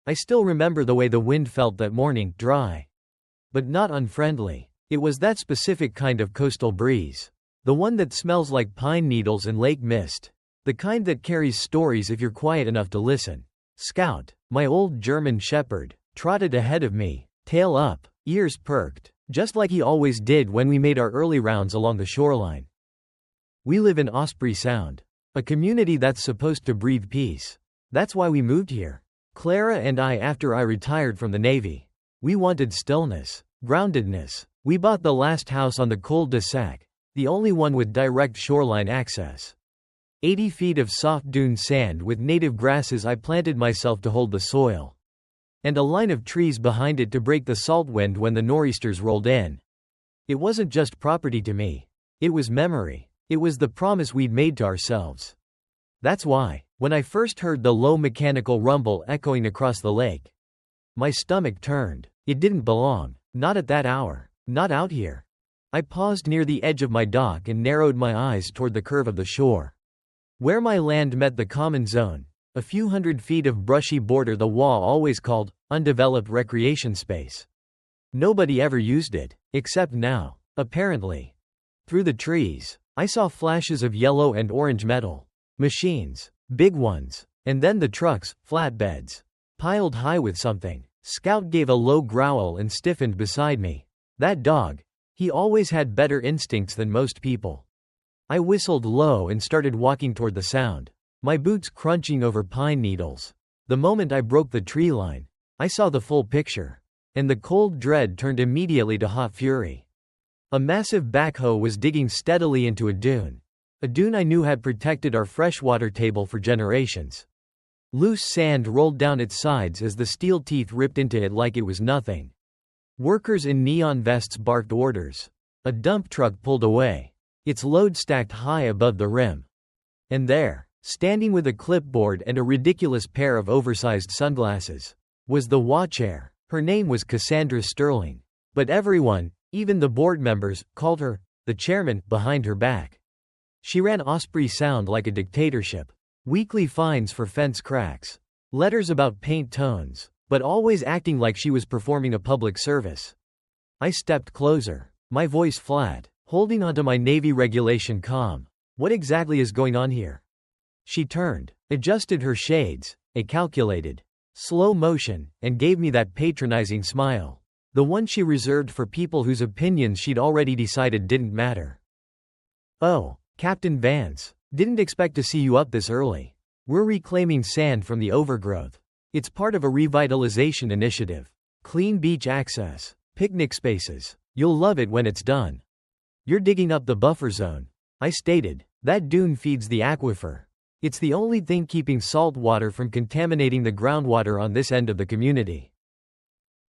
I still remember the way the wind felt that morning, dry, but not unfriendly. It was that specific kind of coastal breeze. The one that smells like pine needles and lake mist. The kind that carries stories if you're quiet enough to listen. Scout, my old German shepherd, trotted ahead of me, tail up, ears perked, just like he always did when we made our early rounds along the shoreline. We live in Osprey Sound, a community that's supposed to breathe peace. That's why we moved here. Clara and I, after I retired from the Navy. We wanted stillness, groundedness. We bought the last house on the cul-de-sac, the only one with direct shoreline access. 80 feet of soft dune sand with native grasses I planted myself to hold the soil. And a line of trees behind it to break the salt wind when the nor'easters rolled in. It wasn't just property to me. It was memory. It was the promise we'd made to ourselves. That's why, when I first heard the low mechanical rumble echoing across the lake, my stomach turned. It didn't belong. Not at that hour. Not out here. I paused near the edge of my dock and narrowed my eyes toward the curve of the shore. Where my land met the common zone, a few hundred feet of brushy border the wall always called undeveloped recreation space. Nobody ever used it, except now, apparently. Through the trees, I saw flashes of yellow and orange metal. Machines. Big ones. And then the trucks, flatbeds. Piled high with something. Scout gave a low growl and stiffened beside me. That dog. He always had better instincts than most people. I whistled low and started walking toward the sound, my boots crunching over pine needles. The moment I broke the tree line, I saw the full picture. And the cold dread turned immediately to hot fury. A massive backhoe was digging steadily into a dune I knew had protected our freshwater table for generations. Loose sand rolled down its sides as the steel teeth ripped into it like it was nothing. Workers in neon vests barked orders. A dump truck pulled away, its load stacked high above the rim. And there, standing with a clipboard and a ridiculous pair of oversized sunglasses, was the WA-chair. Her name was Cassandra Sterling. But everyone, even the board members, called her the chairman behind her back. She ran Osprey Sound like a dictatorship. Weekly fines for fence cracks. Letters about paint tones. But always acting like she was performing a public service. I stepped closer, my voice flat, holding onto my Navy regulation comm. What exactly is going on here? She turned, adjusted her shades, a calculated, slow motion, and gave me that patronizing smile. The one she reserved for people whose opinions she'd already decided didn't matter. Oh, Captain Vance, didn't expect to see you up this early. We're reclaiming sand from the overgrowth. It's part of a revitalization initiative. Clean beach access, picnic spaces. You'll love it when it's done. You're digging up the buffer zone, I stated. That dune feeds the aquifer. It's the only thing keeping salt water from contaminating the groundwater on this end of the community.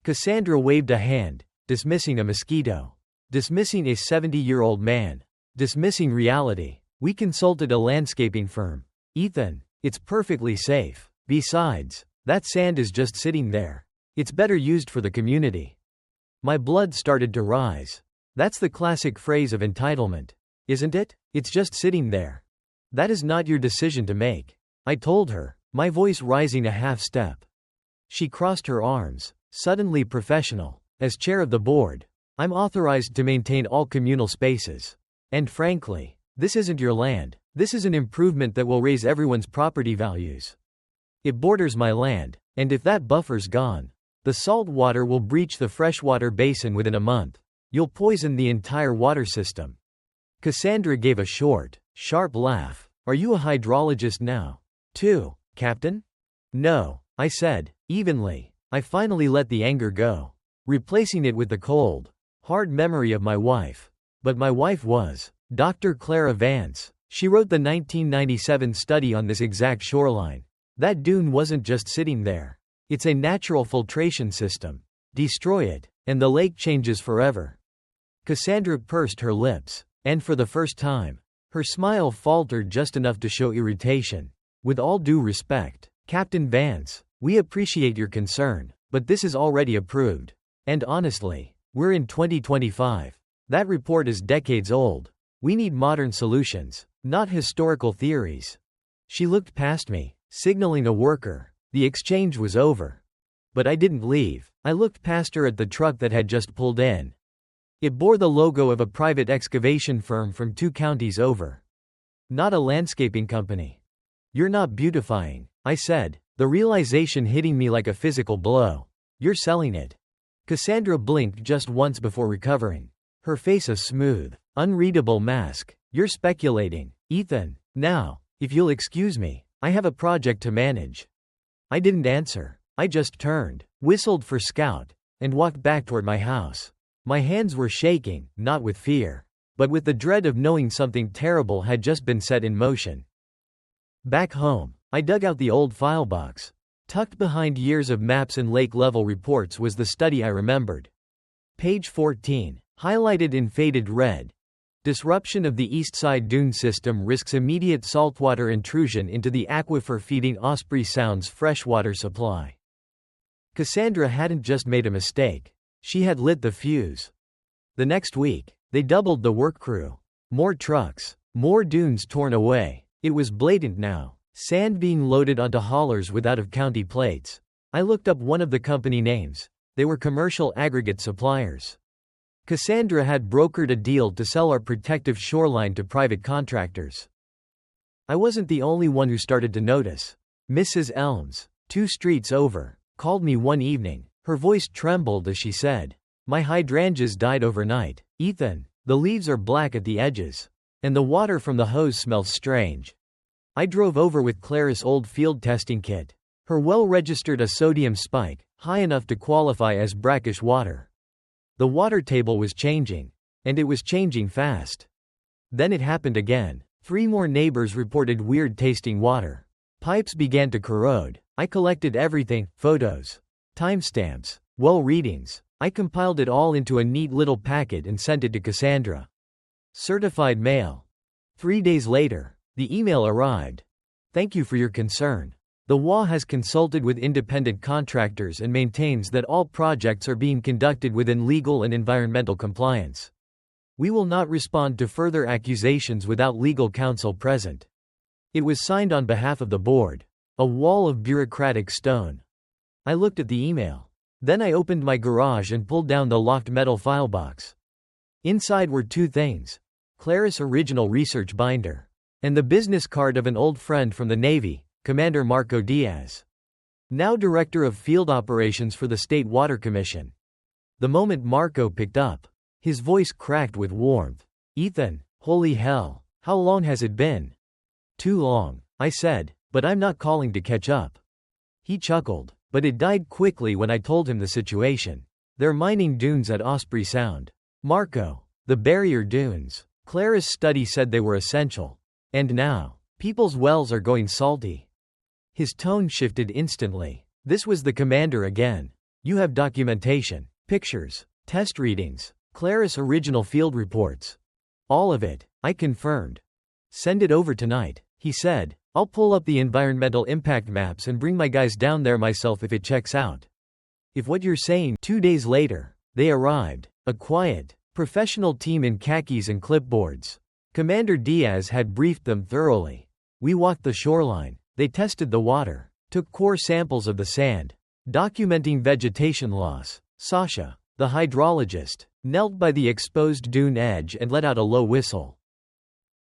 Cassandra waved a hand, dismissing a mosquito. Dismissing a 70-year-old man. Dismissing reality. We consulted a landscaping firm. Ethan, it's perfectly safe. Besides, that sand is just sitting there. It's better used for the community. My blood started to rise. That's the classic phrase of entitlement, isn't it? It's just sitting there. That is not your decision to make, I told her, my voice rising a half step. She crossed her arms, suddenly professional. As chair of the board, I'm authorized to maintain all communal spaces. And frankly, this isn't your land. This is an improvement that will raise everyone's property values. It borders my land, and if that buffer's gone, the salt water will breach the freshwater basin within a month. You'll poison the entire water system. Cassandra gave a short, sharp laugh. Are you a hydrologist now, too, Captain? No, I said, evenly. I finally let the anger go, replacing it with the cold, hard memory of my wife. But my wife was Dr. Clara Vance. She wrote the 1997 study on this exact shoreline. That dune wasn't just sitting there. It's a natural filtration system. Destroy it, and the lake changes forever. Cassandra pursed her lips, and for the first time, her smile faltered just enough to show irritation. With all due respect, Captain Vance, we appreciate your concern, but this is already approved. And honestly, we're in 2025. That report is decades old. We need modern solutions, not historical theories. She looked past me, signaling a worker. The exchange was over. But I didn't leave. I looked past her at the truck that had just pulled in. It bore the logo of a private excavation firm from 2 counties over. Not a landscaping company. "You're not beautifying," I said, the realization hitting me like a physical blow. "You're selling it." Cassandra blinked just once before recovering. Her face a smooth, unreadable mask. "You're speculating, Ethan. Now, if you'll excuse me, I have a project to manage." I didn't answer. I just turned, whistled for Scout, and walked back toward my house. My hands were shaking, not with fear, but with the dread of knowing something terrible had just been set in motion. Back home, I dug out the old file box. Tucked behind years of maps and lake-level reports was the study I remembered. Page 14, highlighted in faded red. Disruption of the east side dune system risks immediate saltwater intrusion into the aquifer feeding Osprey Sound's freshwater supply. Cassandra hadn't just made a mistake. She had lit the fuse. The next week, they doubled the work crew. More trucks, more dunes torn away. It was blatant now. Sand being loaded onto haulers with out-of-county plates. I looked up one of the company names. They were commercial aggregate suppliers. Cassandra had brokered a deal to sell our protective shoreline to private contractors. I wasn't the only one who started to notice. Mrs. Elms, 2 streets over, called me one evening. Her voice trembled as she said, "My hydrangeas died overnight, Ethan. The leaves are black at the edges. And the water from the hose smells strange." I drove over with Clara's old field testing kit. Her well registered a sodium spike, high enough to qualify as brackish water. The water table was changing. And it was changing fast. Then it happened again. 3 more neighbors reported weird tasting water. Pipes began to corrode. I collected everything, photos, timestamps, well readings. I compiled it all into a neat little packet and sent it to Cassandra. Certified mail. 3 days later, the email arrived. "Thank you for your concern. The HOA has consulted with independent contractors and maintains that all projects are being conducted within legal and environmental compliance. We will not respond to further accusations without legal counsel present." It was signed on behalf of the board. A wall of bureaucratic stone. I looked at the email. Then I opened my garage and pulled down the locked metal file box. Inside were 2 things. Clara's original research binder. And the business card of an old friend from the Navy, Commander Marco Diaz. Now Director of Field Operations for the State Water Commission. The moment Marco picked up, his voice cracked with warmth. "Ethan, holy hell, how long has it been?" "Too long," I said, "but I'm not calling to catch up." He chuckled, but it died quickly when I told him the situation. "They're mining dunes at Osprey Sound. Marco, the barrier dunes. Clara's study said they were essential. And now, people's wells are going salty." His tone shifted instantly. This was the commander again. "You have documentation, pictures, test readings, Clara's original field reports." "All of it," I confirmed. "Send it over tonight," he said. "I'll pull up the environmental impact maps and bring my guys down there myself if it checks out." If what you're saying. 2 days later, they arrived. A quiet, professional team in khakis and clipboards. Commander Diaz had briefed them thoroughly. We walked the shoreline. They tested the water, took core samples of the sand, documenting vegetation loss. Sasha, the hydrologist, knelt by the exposed dune edge and let out a low whistle.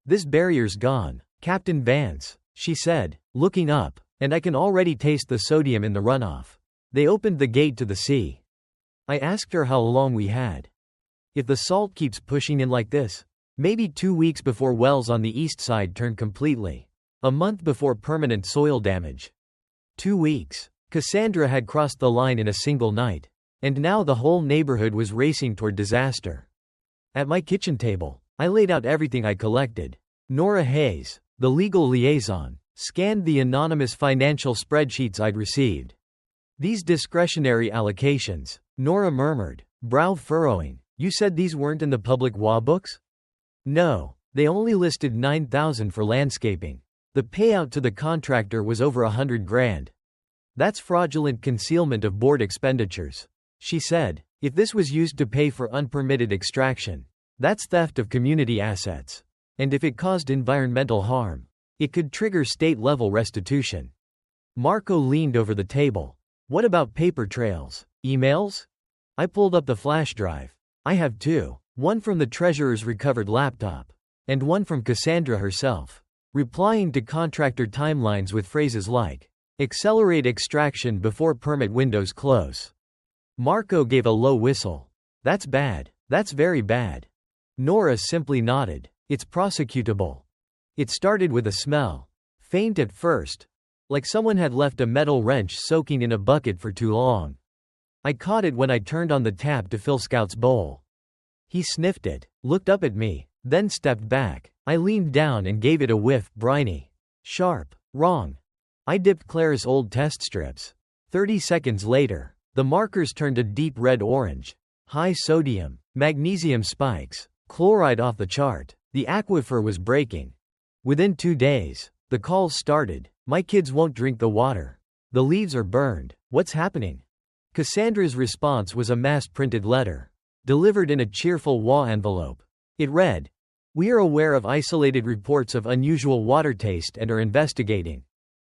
"This barrier's gone, Captain Vance," she said, looking up, "and I can already taste the sodium in the runoff." They opened the gate to the sea. I asked her how long we had. "If the salt keeps pushing in like this, maybe 2 weeks before wells on the east side turn completely. A month before permanent soil damage." 2 weeks. Cassandra had crossed the line in a single night. And now the whole neighborhood was racing toward disaster. At my kitchen table, I laid out everything I collected. Nora Hayes, the legal liaison, scanned the anonymous financial spreadsheets I'd received. "These discretionary allocations," Nora murmured, brow furrowing. "You said these weren't in the public WA books?" "No, they only listed 9,000 for landscaping. The payout to the contractor was over $100,000. That's fraudulent concealment of board expenditures," she said. "If this was used to pay for unpermitted extraction, that's theft of community assets. And if it caused environmental harm, it could trigger state-level restitution." Marco leaned over the table. What about paper trails? Emails? I pulled up the flash drive. I have two. One from the treasurer's recovered laptop. And one from Cassandra herself. Replying to contractor timelines with phrases like, "Accelerate extraction before permit windows close." Marco gave a low whistle. "That's bad. That's very bad." Nora simply nodded. "It's prosecutable." It started with a smell. Faint at first. Like someone had left a metal wrench soaking in a bucket for too long. I caught it when I turned on the tap to fill Scout's bowl. He sniffed it, looked up at me, then stepped back. I leaned down and gave it a whiff, briny. Sharp. Wrong. I dipped Claire's old test strips. 30 seconds later, the markers turned a deep red-orange. High sodium, magnesium spikes, chloride off the chart. The aquifer was breaking. Within 2 days, the calls started. "My kids won't drink the water. The leaves are burned. What's happening?" Cassandra's response was a mass-printed letter, delivered in a cheerful WA envelope. It read, "We are aware of isolated reports of unusual water taste and are investigating.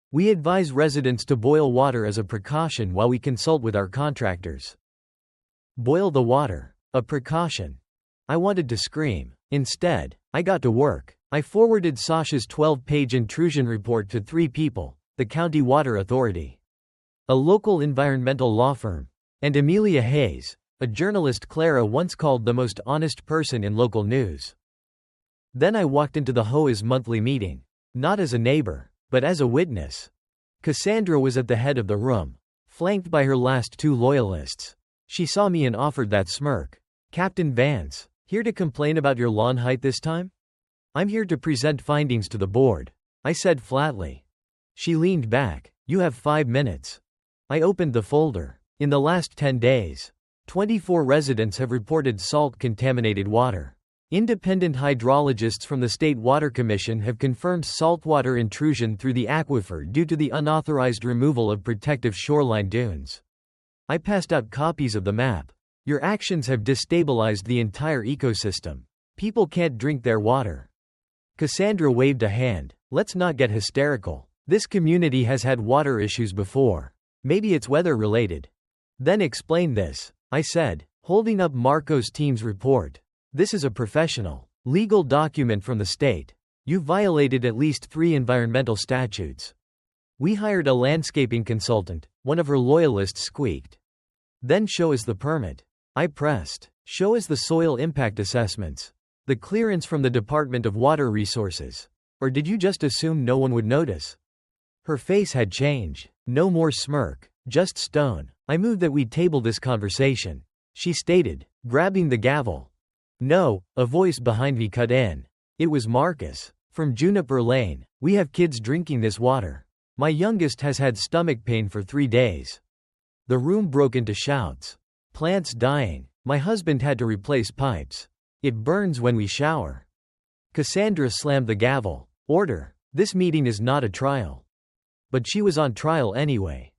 We advise residents to boil water as a precaution while we consult with our contractors." Boil the water. A precaution. I wanted to scream. Instead, I got to work. I forwarded Sasha's 12-page intrusion report to 3 people, the county water authority, a local environmental law firm, and Amelia Hayes, a journalist Clara once called the most honest person in local news. Then I walked into the HOA's monthly meeting, not as a neighbor, but as a witness. Cassandra was at the head of the room, flanked by her last 2 loyalists. She saw me and offered that smirk. "Captain Vance, here to complain about your lawn height this time?" "I'm here to present findings to the board," I said flatly. She leaned back. "You have 5 minutes." I opened the folder. In the last 10 days, 24 residents have reported salt-contaminated water. Independent hydrologists from the State Water Commission have confirmed saltwater intrusion through the aquifer due to the unauthorized removal of protective shoreline dunes. I passed out copies of the map. "Your actions have destabilized the entire ecosystem. People can't drink their water." Cassandra waved a hand. "Let's not get hysterical. This community has had water issues before. Maybe it's weather-related." "Then explain this," I said, holding up Marco's team's report. "This is a professional, legal document from the state. You've violated at least 3 environmental statutes." "We hired a landscaping consultant," one of her loyalists squeaked. "Then show us the permit." I pressed. "Show us the soil impact assessments. The clearance from the Department of Water Resources. Or did you just assume no one would notice?" Her face had changed. No more smirk, just stone. "I moved that we table this conversation," she stated, grabbing the gavel. "No," a voice behind me cut in. It was Marcus. "From Juniper Lane. We have kids drinking this water. My youngest has had stomach pain for 3 days." The room broke into shouts. "Plants dying. My husband had to replace pipes. It burns when we shower." Cassandra slammed the gavel. "Order. This meeting is not a trial." But she was on trial anyway.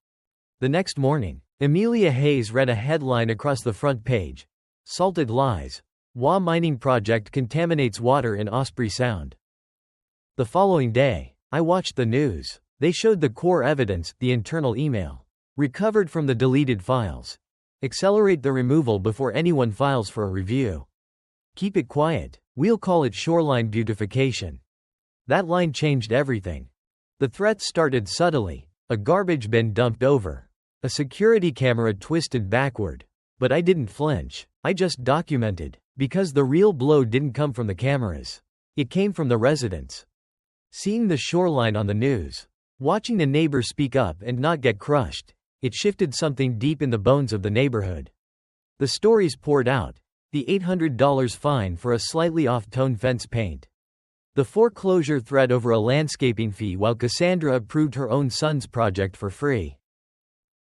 The next morning, Amelia Hayes read a headline across the front page. "Salted lies. WA mining project contaminates water in Osprey Sound." The following day, I watched the news. They showed the core evidence, the internal email, recovered from the deleted files. "Accelerate the removal before anyone files for a review. Keep it quiet. We'll call it shoreline beautification." That line changed everything. The threats started subtly. A garbage bin dumped over. A security camera twisted backward. But I didn't flinch. I just documented. Because the real blow didn't come from the cameras. It came from the residents. Seeing the shoreline on the news, watching a neighbor speak up and not get crushed, it shifted something deep in the bones of the neighborhood. The stories poured out. The $800 fine for a slightly off-tone fence paint. The foreclosure threat over a landscaping fee while Cassandra approved her own son's project for free.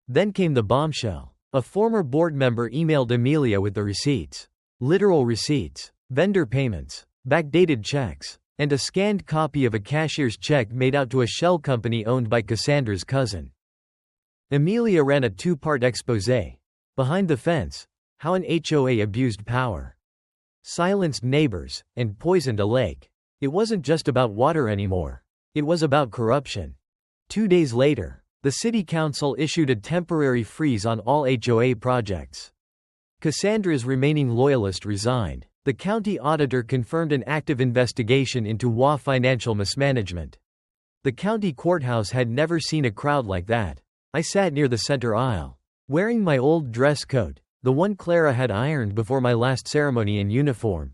Then came the bombshell. A former board member emailed Amelia with the receipts. Literal receipts, vendor payments, backdated checks, and a scanned copy of a cashier's check made out to a shell company owned by Cassandra's cousin. Amelia ran a 2-part exposé. Behind the fence, how an HOA abused power, silenced neighbors, and poisoned a lake. It wasn't just about water anymore. It was about corruption. 2 days later, The city council issued a temporary freeze on all HOA projects. Cassandra's remaining loyalist resigned. The county auditor confirmed an active investigation into HOA financial mismanagement. The county courthouse had never seen a crowd like that. I sat near the center aisle, wearing my old dress coat, the one Clara had ironed before my last ceremony in uniform.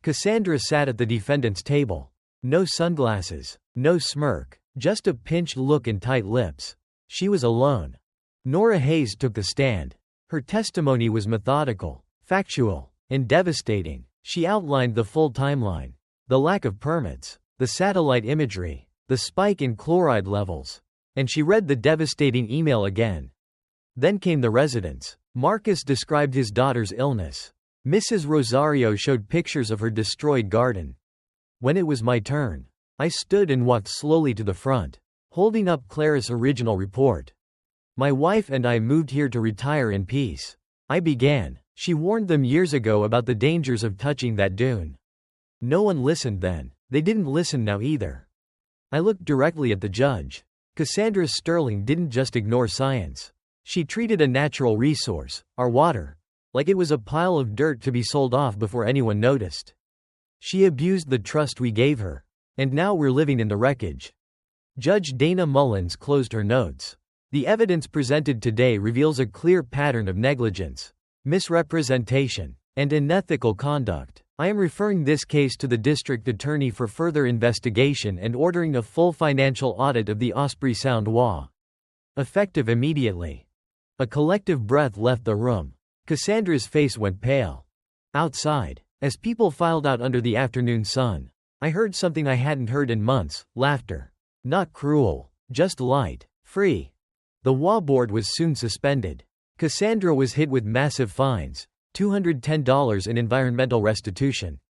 Cassandra sat at the defendant's table. No sunglasses, no smirk, just a pinched look and tight lips. She was alone. Nora Hayes took the stand. Her testimony was methodical, factual, and devastating. She outlined the full timeline. The lack of permits, the satellite imagery, the spike in chloride levels. And she read the devastating email again. Then came the residents. Marcus described his daughter's illness. Mrs. Rosario showed pictures of her destroyed garden. When it was my turn, I stood and walked slowly to the front, holding up Clara's original report. My wife and I moved here to retire in peace. I began. She warned them years ago about the dangers of touching that dune. No one listened then. They didn't listen now either. I looked directly at the judge. Cassandra Sterling didn't just ignore science. She treated a natural resource, our water, like it was a pile of dirt to be sold off before anyone noticed. She abused the trust we gave her. And now we're living in the wreckage. Judge Dana Mullins closed her notes. The evidence presented today reveals a clear pattern of negligence, misrepresentation, and unethical conduct. I am referring this case to the district attorney for further investigation and ordering a full financial audit of the Osprey Sound HOA. Effective immediately. A collective breath left the room. Cassandra's face went pale. Outside, as people filed out under the afternoon sun, I heard something I hadn't heard in months: laughter. Not cruel, just light, free. The HOA board was soon suspended. Cassandra was hit with massive fines, $210 in environmental restitution.